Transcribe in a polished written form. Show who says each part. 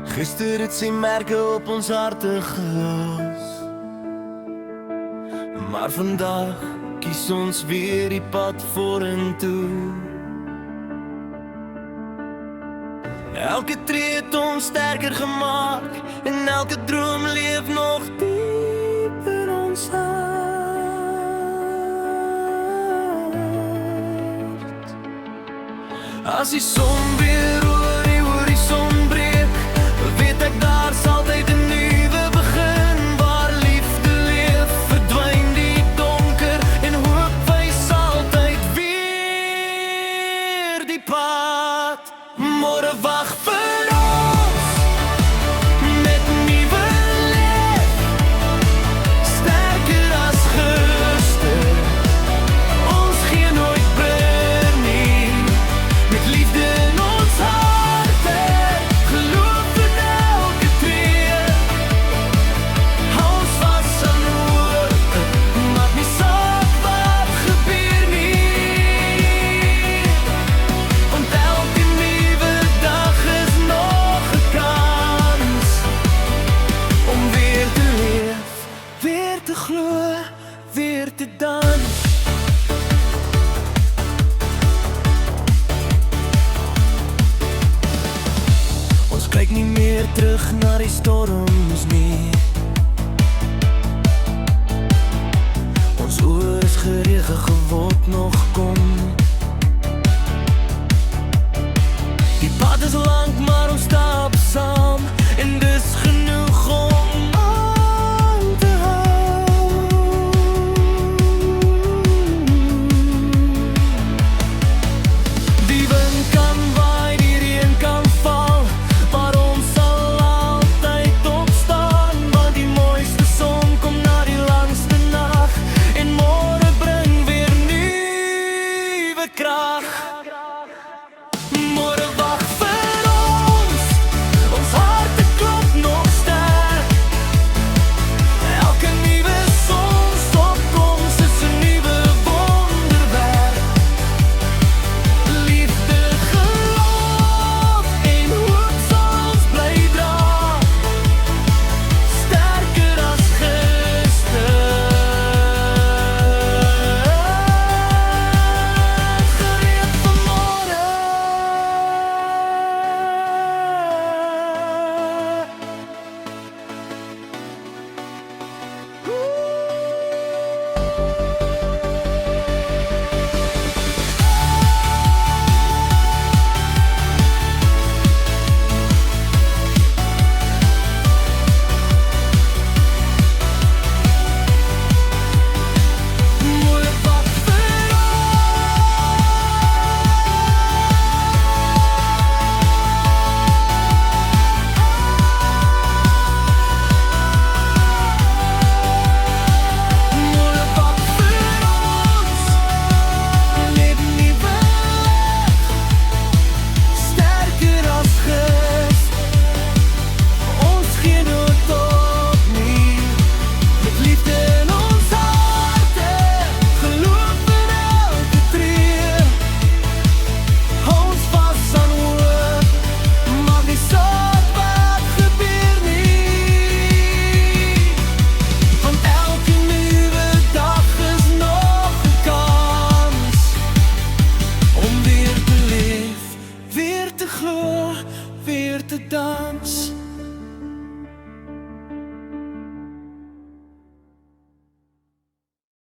Speaker 1: Gister het sy merke op ons harte gelos, maar vandag kies ons weer die pad vorentoe. Elke tree het ons sterker gemaak en elke droom leef nog diep in ons hart. As die son weer oor die horison breek, weet ek daar sal altyd 'n nuwe begin. Waar liefde leef, verdwyn die donker en hoop wys altyd weer die pad. Môre wag vir ons met nuwe leef, sterker as gister. Ons gee nooit brûl nie, met liefde in ons harte. Geloof in elke tree, hou ons vas aan woorde, maak nie saak wat gebeur nie. Want elke nuwe dag is nog 'n kans om weer te leef, weer te glo, weer te dans. Ons kyk nie meer terug na die storms nie. Ons oë is gerege geword nog kom. Die pad is lank, maar ons stap saam en dis genoeg om aan te hou. Die wind kan waai, die reën kan val, maar ons sal altyd opstaan. Want die mooiste son kom na die langste nag en môre bring weer nuwe krag. Môre wag vir ons harte klop nog sterk. Elke nuwe sonsopkoms is 'n nuwe wonderwerk. Liefde, geloof en hoop sal ons bly dra, sterker as gister. Gereed vir môre. Môre wag vir Môre wag vir ons, leef nuwe leef, sterker as gister. Ons gee nooit op nie, met liefde in ons harte. Geloof in elke tree, hou ons vas aan hoop, maak nie saak wat gebeur nie. Want elke nuwe dag is nog 'n kans om weer te leef, weer te glo, weer te dans.